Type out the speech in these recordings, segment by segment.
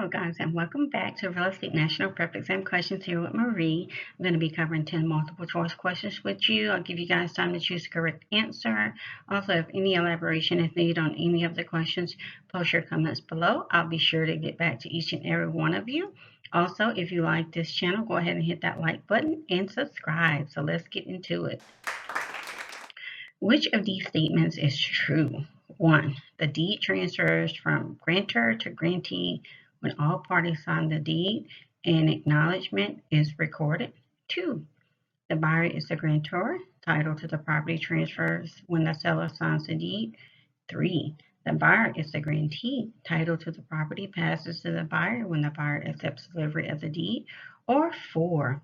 guys, and welcome back to Real Estate National Prep Exam Questions here with Marie. I'm going to be covering 10 multiple choice questions with you. I'll give you guys time to choose the correct answer. Also, if any elaboration is needed on any of the questions, post your comments below. I'll be sure to get back to each and every one of you. Also, if you like this channel, go ahead and hit that like button and subscribe. So let's get into it. Which of these statements is true? 1. The deed transfers from grantor to grantee when all parties sign the deed and acknowledgement is recorded. 2. The buyer is the grantor. Title to the property transfers when the seller signs the deed. 3. The buyer is the grantee. Title to the property passes to the buyer when the buyer accepts delivery of the deed. Or 4.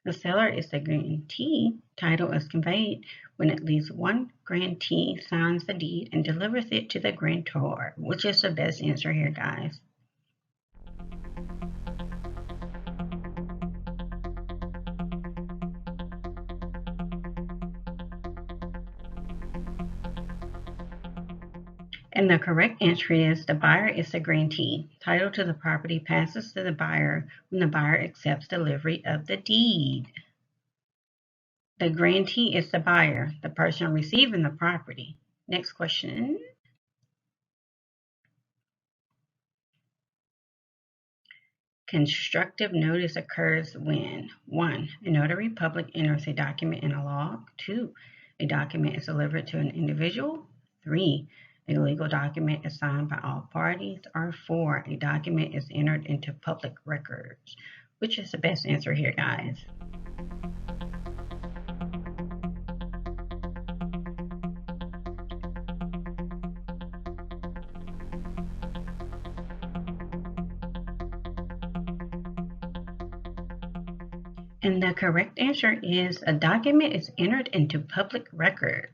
The seller is the grantee. Title is conveyed when at least one grantee signs the deed and delivers it to the grantor. Which is the best answer here, guys? And the correct answer is the buyer is the grantee. Title to the property passes to the buyer when the buyer accepts delivery of the deed. The grantee is the buyer, the person receiving the property. Next question. Constructive notice occurs when 1. A notary public enters a document in a log. 2. A document is delivered to an individual. 3. A legal document is signed by all parties. Or 4. A document is entered into public records. Which is the best answer here, guys? And the correct answer is a document is entered into public records.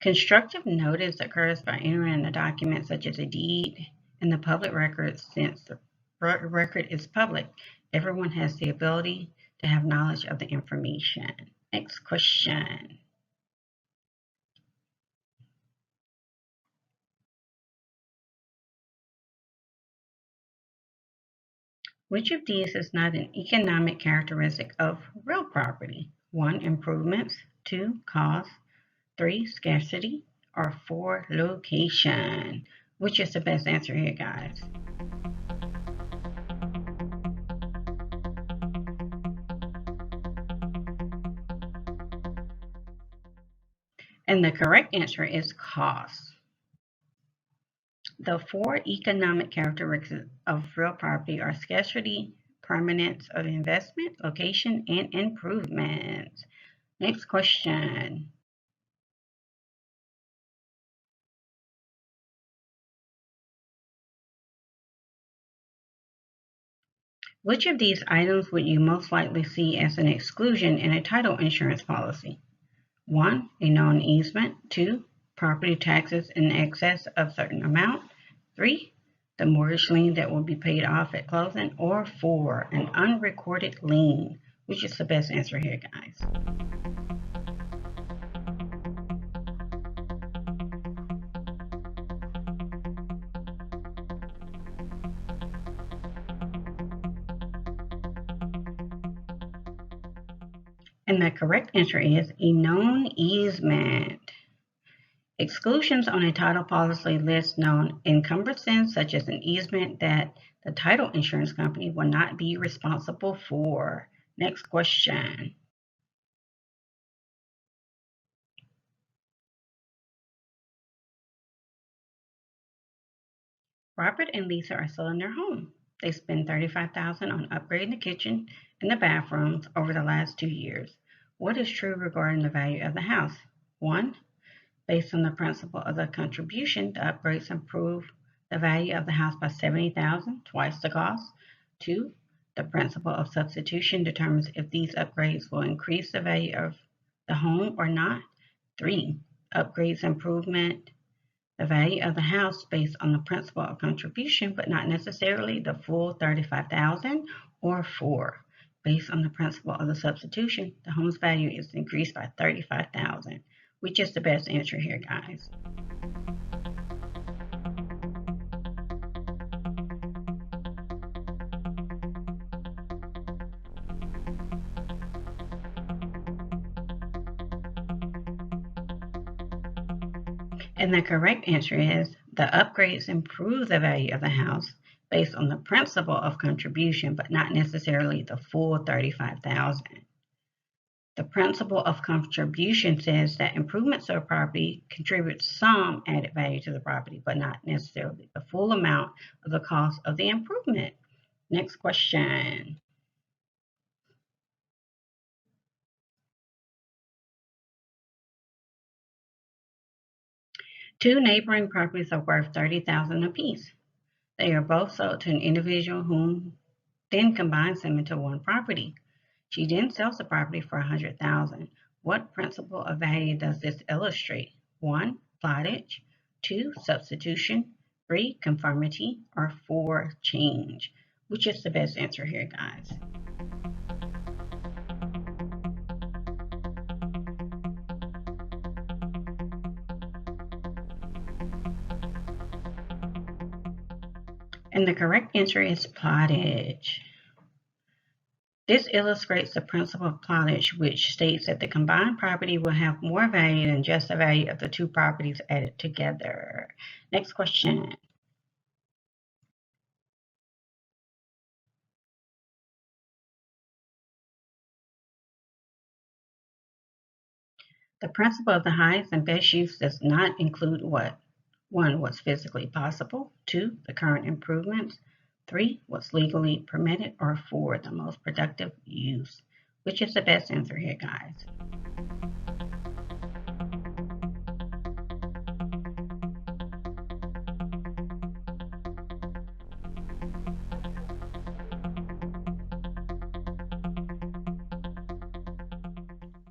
Constructive notice occurs by entering a document such as a deed in the public records. Since the record is public, everyone has the ability to have knowledge of the information. Next question. Which of these is not an economic characteristic of real property? 1. Improvements. 2. Cost. 3. Scarcity. Or 4. Location. Which is the best answer here, guys? And the correct answer is cost. The 4 economic characteristics of real property are scarcity, permanence of investment, location, and improvements. Next question. Which of these items would you most likely see as an exclusion in a title insurance policy? 1. A known easement. 2. Property taxes in excess of a certain amount. 3. The mortgage lien that will be paid off at closing. Or 4. An unrecorded lien. Which is the best answer here, guys? And the correct answer is a known easement. Exclusions on a title policy list known encumbrances such as an easement that the title insurance company will not be responsible for. Next question. Robert and Lisa are selling their home. They spent $35,000 on upgrading the kitchen and the bathrooms over the last 2 years. What is true regarding the value of the house? 1. Based on the principle of the contribution, the upgrades improve the value of the house by $70,000, twice the cost. 2. The principle of substitution determines if these upgrades will increase the value of the home or not. 3. Upgrades improvement the value of the house based on the principle of contribution, but not necessarily the full $35,000. Or 4. Based on the principle of the substitution, the home's value is increased by $35,000. Which is the best answer here, guys? And the correct answer is the upgrades improve the value of the house based on the principle of contribution, but not necessarily the full $35,000. The principle of contribution says that improvements to a property contribute some added value to the property, but not necessarily the full amount of the cost of the improvement. Next question. Two neighboring properties are worth $30,000 apiece. They are both sold to an individual who then combines them into one property. She then sells the property for $100,000. What principle of value does this illustrate? 1. Plottage. 2. Substitution. 3. Conformity. Or 4. Change. Which is the best answer here, guys? And the correct answer is plottage. This illustrates the principle of plottage, which states that the combined property will have more value than just the value of the two properties added together. Next question. The principle of the highest and best use does not include what? 1. What's physically possible. 2. The current improvements. 3. What's legally permitted. Or 4. The most productive use. Which is the best answer here, guys?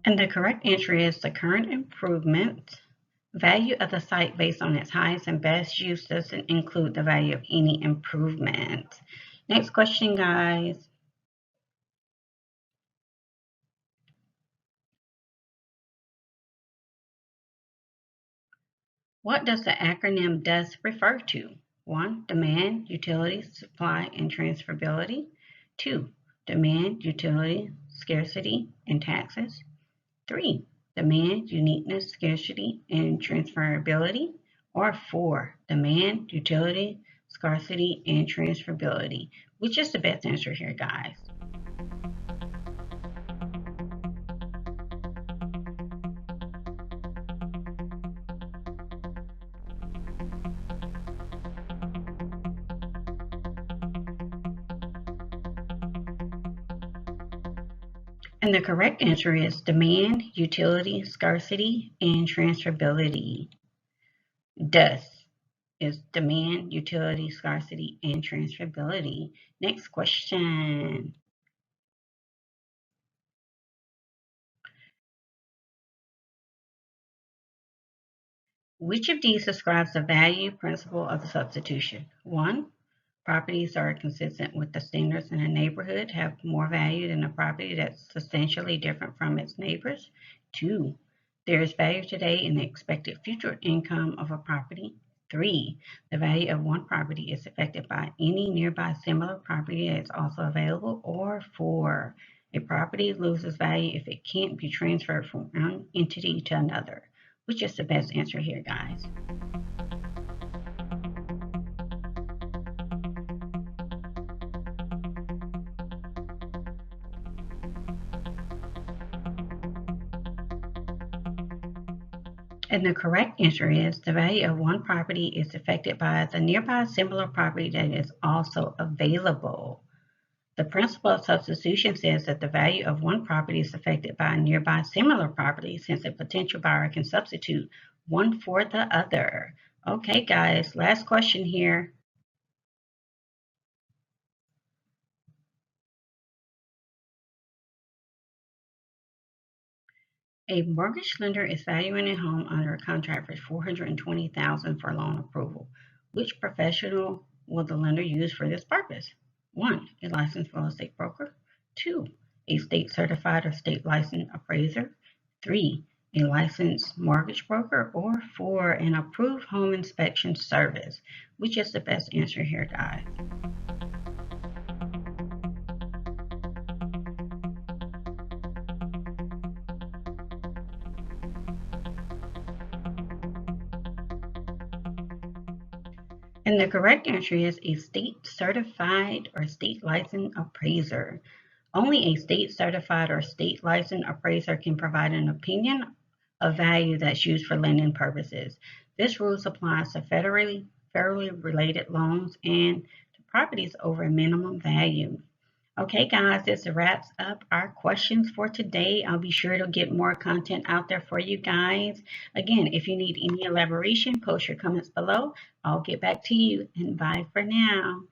And the correct answer is the current improvement. Value of the site based on its highest and best use doesn't include the value of any improvement. Next question, guys. What does the acronym DUS refer to? 1. Demand, utility, supply, and transferability. 2. Demand, utility, scarcity, and taxes. 3. Demand, uniqueness, scarcity, and transferability. Or 4. Demand, utility, scarcity, and transferability. Which is the best answer here, guys? And the correct answer is demand, utility, scarcity, and transferability. DUS is demand, utility, scarcity, and transferability. Next question. Which of these describes the value principle of the substitution? 1. Properties are consistent with the standards in a neighborhood have more value than a property that's substantially different from its neighbors. 2. There is value today in the expected future income of a property. 3. The value of one property is affected by any nearby similar property that is also available. Or 4. A property loses value if it can't be transferred from one entity to another. Which is the best answer here, guys? And the correct answer is the value of one property is affected by the nearby similar property that is also available. The principle of substitution says that the value of one property is affected by a nearby similar property since a potential buyer can substitute one for the other. Okay, guys, last question here. A mortgage lender is valuing a home under a contract for $420,000 for loan approval. Which professional will the lender use for this purpose? 1. A licensed real estate broker. 2. A state certified or state licensed appraiser. 3. A licensed mortgage broker. Or 4. An approved home inspection service. Which is the best answer here, guys? And the correct answer is a state certified or state licensed appraiser. Only a state certified or state licensed appraiser can provide an opinion of value that's used for lending purposes. This rule applies to federally related loans and to properties over a minimum value. Okay, guys, this wraps up our questions for today. I'll be sure to get more content out there for you guys. Again, if you need any elaboration, post your comments below. I'll get back to you, and bye for now.